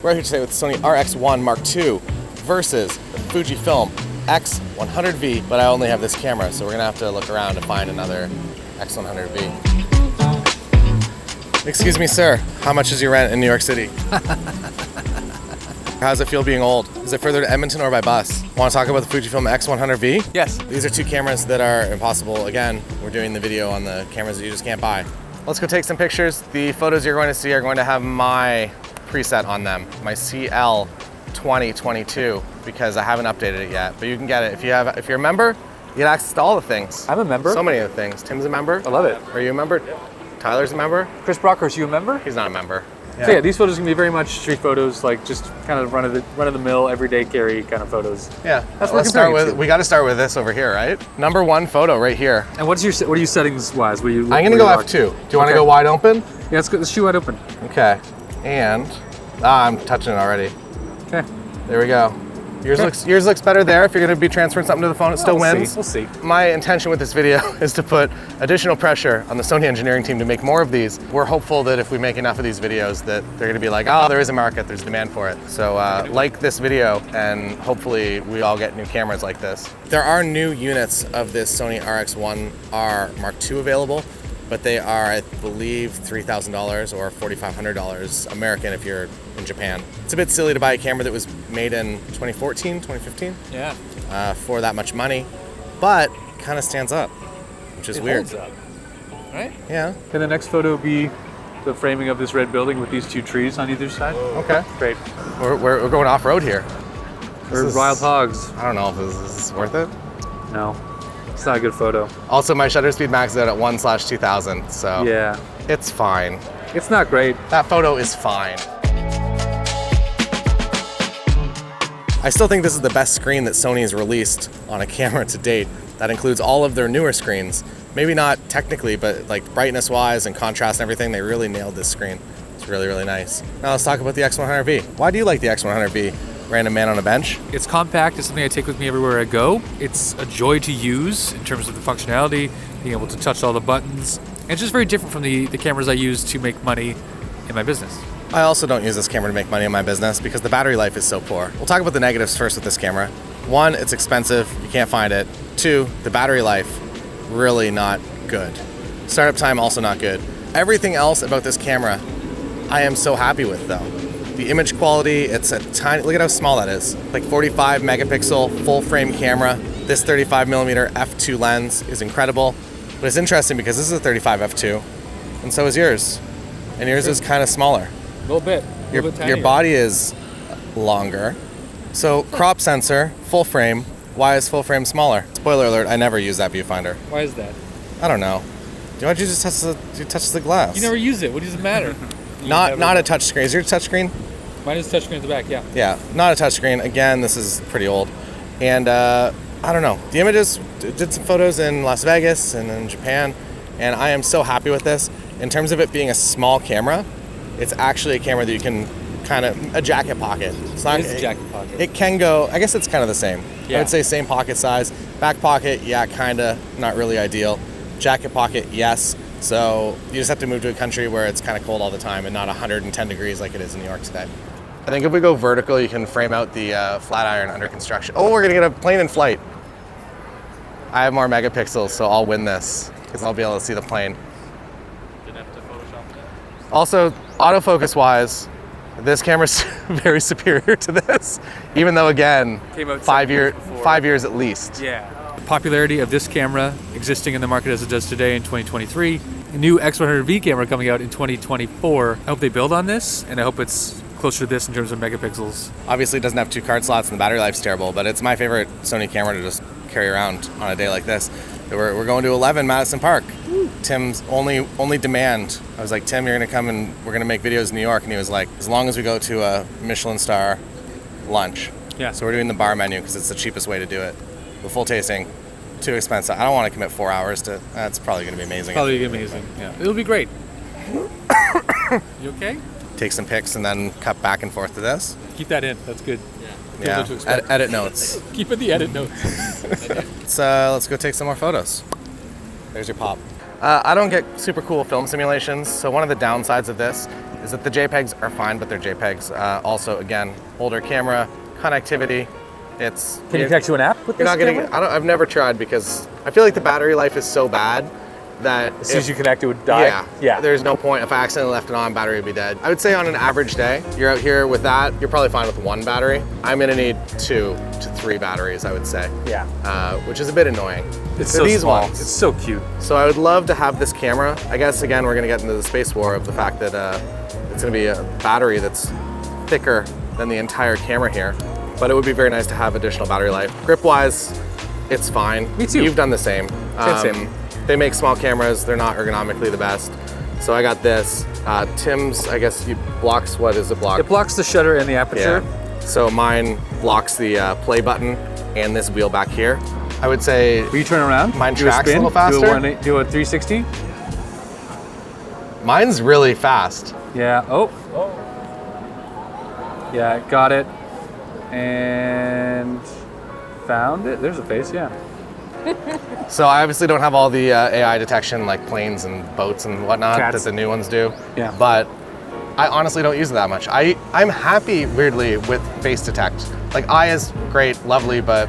We're here today with the Sony RX1 Mark II versus the Fujifilm X100V, but I only have this camera, so we're gonna have to look around to find another X100V. Excuse me, sir, how much is your rent in New York City? How does it feel being old? Is it further to Edmonton or by bus? Want to talk about the Fujifilm X100V? Yes. These are two cameras that are impossible. Again, we're doing the video on the cameras that you just can't buy. Let's go take some pictures. The photos you're going to see are going to have my preset on them, my CL2022, because I haven't updated it yet, but you can get it. If you're a member, you get access to all the things. I'm a member. So many of the things. Tim's a member. I love it. Are you a member? Tyler's a member. Chris Brocker, are you a member? He's not a member. So yeah, these photos can be very much street photos, like just kind of run of the mill, everyday carry kind of photos. Yeah, that's what we got to start with this over here, right? Number one photo right here. And what are you settings wise? I'm gonna go F2. Do you want to go wide open? Yeah, let's shoot wide open. Okay, and I'm touching it already. Okay, there we go. Yours looks better there. If you're going to be transferring something to the phone, it still wins. We'll see. My intention with this video is to put additional pressure on the Sony engineering team to make more of these. We're hopeful that if we make enough of these videos that they're going to be like, oh, there is a market, there's demand for it. So like this video, and hopefully we all get new cameras like this. There are new units of this Sony RX1R Mark II available, but they are, I believe, $3,000 or $4,500 American if you're in Japan. It's a bit silly to buy a camera that was made in 2014, 2015. Yeah. For that much money, but it kind of stands up, which is weird. Holds up, right? Yeah. Can the next photo be the framing of this red building with these two trees on either side? Okay. Great. We're going off-road here. We're wild hogs. I don't know if this is worth it. No. It's not a good photo. Also, my shutter speed maxed out at 1/2000, so yeah, it's fine. It's not great. That photo is fine. I still think this is the best screen that Sony has released on a camera to date. That includes all of their newer screens. Maybe not technically, but like brightness-wise and contrast and everything, they really nailed this screen. It's really, really nice. Now let's talk about the X100V. Why do you like the X100V? Random man on a bench? It's compact. It's something I take with me everywhere I go. It's a joy to use in terms of the functionality, being able to touch all the buttons. And it's just very different from the cameras I use to make money in my business. I also don't use this camera to make money in my business because the battery life is so poor. We'll talk about the negatives first with this camera. One, it's expensive. You can't find it. Two, the battery life, really not good. Startup time, also not good. Everything else about this camera, I am so happy with though. The image quality, it's a tiny, look at how small that is. Like 45 megapixel full frame camera. This 35mm f2 lens is incredible. But it's interesting because this is a 35 f2 and so is yours. And yours is kind of smaller. A little bit. Your body is longer. So crop sensor, full frame. Why is full frame smaller? Spoiler alert, I never use that viewfinder. Why is that? I don't know. Why don't you just touch the glass? You never use it. What does it matter? Not a touch screen. Is your touch screen? Mine is touchscreen at the back, yeah. Yeah, not a touchscreen. Again, this is pretty old. And I don't know. The images, did some photos in Las Vegas and in Japan, and I am so happy with this. In terms of it being a small camera, it's actually a camera that you can kind of, a jacket pocket. It's not, it is a jacket pocket. It can go, I guess it's kind of the same. Yeah. I would say same pocket size. Back pocket, yeah, kind of, not really ideal. Jacket pocket, yes. So you just have to move to a country where it's kind of cold all the time and not 110 degrees like it is in New York today. I think if we go vertical, you can frame out the flat iron under construction. Oh, we're gonna get a plane in flight. I have more megapixels, so I'll win this because I'll be able to see the plane. Didn't have to Photoshop that. Also, autofocus wise, this camera's very superior to this, even though again, Came out 5 years at least. Yeah. The popularity of this camera existing in the market as it does today in 2023. A new X100V camera coming out in 2024. I hope they build on this, and I hope it's closer to this in terms of megapixels. Obviously it doesn't have 2 card slots and the battery life's terrible, but it's my favorite Sony camera to just carry around on a day like this. We're going to 11 Madison Park. Woo. Tim's only demand. I was like, Tim, you're gonna come and we're gonna make videos in New York, and he was like, as long as we go to a Michelin star lunch. Yeah. So we're doing the bar menu because it's the cheapest way to do it. The full tasting, too expensive. I don't want to commit 4 hours to. That's probably gonna be amazing. Probably amazing. Yeah. It'll be great. You okay? Take some pics and then cut back and forth to this. Keep that in. That's good. Yeah. Edit notes. Keep in the edit notes. Let's go take some more photos. There's your pop. I don't get super cool film simulations, so one of the downsides of this is that the JPEGs are fine, but they're JPEGs. Also, again, older camera, connectivity. It's Can you connect to an app with you're this not getting. camera? I've never tried because I feel like the battery life is so bad that As soon as you connect, it would die. Yeah. There's no point. If I accidentally left it on, battery would be dead. I would say on an average day, you're out here with that, you're probably fine with one battery. I'm gonna need 2 to 3 batteries, I would say. Yeah. Which is a bit annoying. It's For so these small. ones. It's so cute. So I would love to have this camera. I guess again, we're gonna get into the space war of the fact that it's gonna be a battery that's thicker than the entire camera here. But it would be very nice to have additional battery life. Grip-wise, it's fine. Me too. You've done the same. Same. They make small cameras. They're not ergonomically the best. So I got this. Tim's, I guess, blocks, what does it block? It blocks the shutter and the aperture. Yeah. So mine blocks the play button and this wheel back here. I would say. Will you turn around? Mine do tracks a spin, little faster. Do a 360. Mine's really fast. Yeah. Oh. Yeah, got it. And found it. There's a face. Yeah. So I obviously don't have all the AI detection like planes and boats and whatnot Cats. that the new ones do. Yeah. But I honestly don't use it that much. I'm happy, weirdly, with face detect. Like eye is great, lovely, but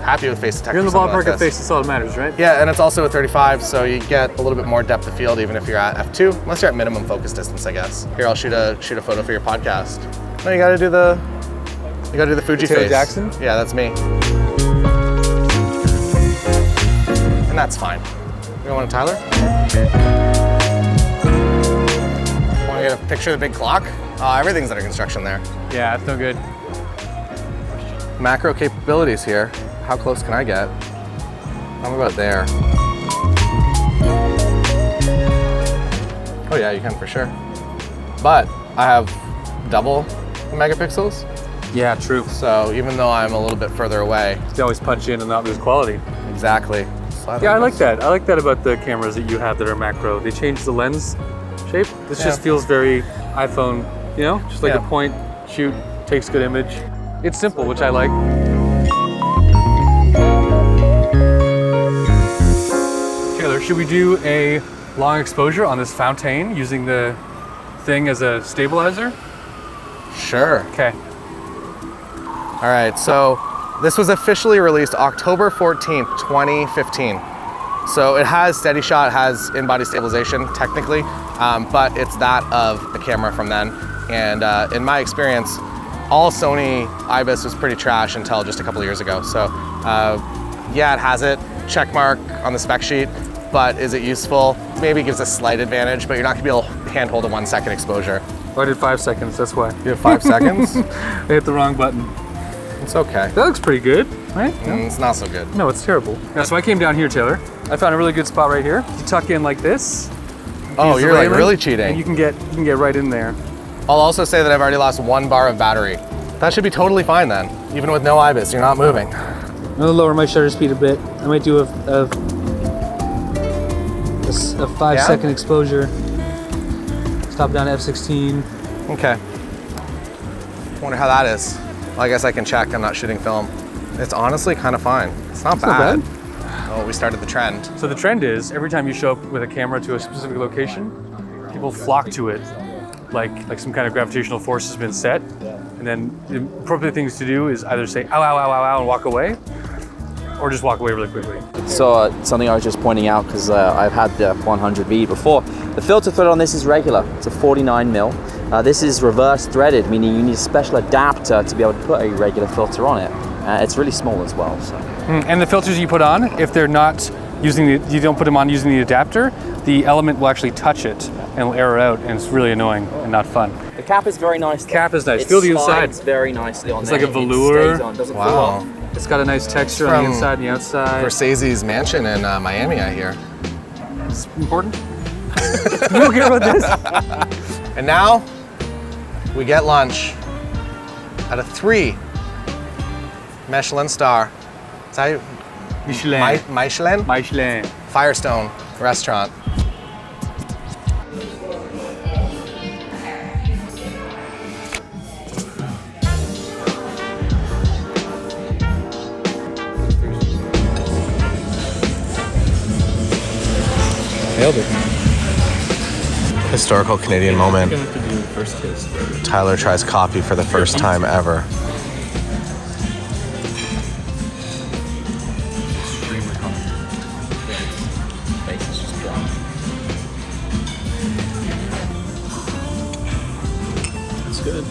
happy with face detect. You're in the for something ballpark like of this. face. That's all that matters, right? Yeah, and it's also a 35, so you get a little bit more depth of field even if you're at f2, unless you're at minimum focus distance, I guess. Here, I'll shoot a photo for your podcast. No, you gotta do the Fuji Taylor face. Jackson? Yeah, that's me. And that's fine. You don't want a Tyler? Want to get a picture of the big clock? Oh, everything's under construction there. Yeah, it's no good. Macro capabilities here. How close can I get? I'm about there. Oh yeah, you can for sure. But I have double the megapixels, Yeah, true. so even though I'm a little bit further away, You can always punch in and not lose quality. exactly. Yeah, I like that. I like that about the cameras that you have that are macro. They change the lens shape. This Yeah. just feels very iPhone, you know? Just like Yeah. a point, shoot, takes good image. It's simple, which I like. Taylor, should we do a long exposure on this fountain using the thing as a stabilizer? Sure. Okay. All right, so this was officially released October 14th, 2015. So it has steady shot, it has in-body stabilization technically, but it's that of a camera from then. And in my experience, all Sony IBIS was pretty trash until just a couple of years ago. So yeah, it has it, check mark on the spec sheet, but is it useful? Maybe it gives a slight advantage, but you're not gonna be able to handhold a 1 second exposure. Oh, I did 5 seconds, that's why. You have 5 seconds? I hit the wrong button. It's okay. That looks pretty good, right? It's not so good. No, it's terrible. Yeah, so I came down here, Taylor. I found a really good spot right here. You tuck in like this. Oh, use the you're like railing, really cheating. And you can get right in there. I'll also say that I've already lost 1 bar of battery. That should be totally fine then. Even with no IBIS, you're not moving. I'm gonna lower my shutter speed a bit. I might do a 5 second exposure. Stop down to f16. Okay. Wonder how that is. Well, I guess I can check. I'm not shooting film. It's honestly kind of fine. It's not bad. Oh, we started the trend. So the trend is every time you show up with a camera to a specific location, people flock to it, like some kind of gravitational force has been set. And then the appropriate things to do is either say ow, ow, ow, ow, ow, and walk away, or just walk away really quickly. So something I was just pointing out, because I've had the 100V before. The filter thread on this is regular. It's a 49mm. This is reverse threaded, meaning you need a special adapter to be able to put a regular filter on it. It's really small as well. So. And the filters you put on, if they're not you don't put them on using the adapter, the element will actually touch it and it'll error out, and it's really annoying and not fun. The cap is very nice. Cap is nice. It Feel the inside. slides very nicely on It's there. like a velour. It stays on, doesn't fall Wow. off. It's got a nice texture on the from inside and the outside. Versace's mansion in Miami, I hear. It's important. You don't care about this? And now we get lunch at a 3 Michelin star. Is that Michelin. Michelin? Michelin. Firestone restaurant. Nailed it. Historical Canadian moment. first taste. Tyler tries coffee for the first time ever. Extremely hot. Face is just dry. It's good.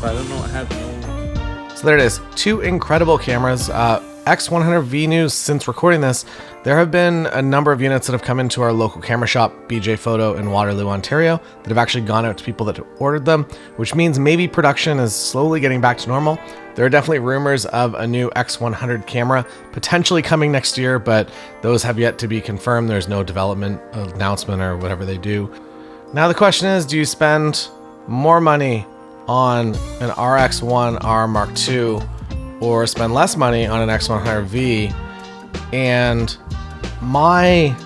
But I don't know. I have no. So there it is, 2 incredible cameras. X100V news, since recording this, there have been a number of units that have come into our local camera shop, BJ Photo in Waterloo, Ontario, that have actually gone out to people that have ordered them, which means maybe production is slowly getting back to normal. There are definitely rumors of a new X100 camera potentially coming next year, but those have yet to be confirmed. There's no development announcement or whatever they do. Now the question is, do you spend more money on an RX1R Mark II or spend less money on an X100V? And my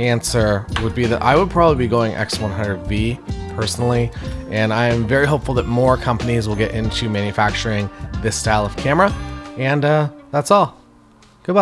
answer would be that I would probably be going X100V personally, and I am very hopeful that more companies will get into manufacturing this style of camera. And that's all.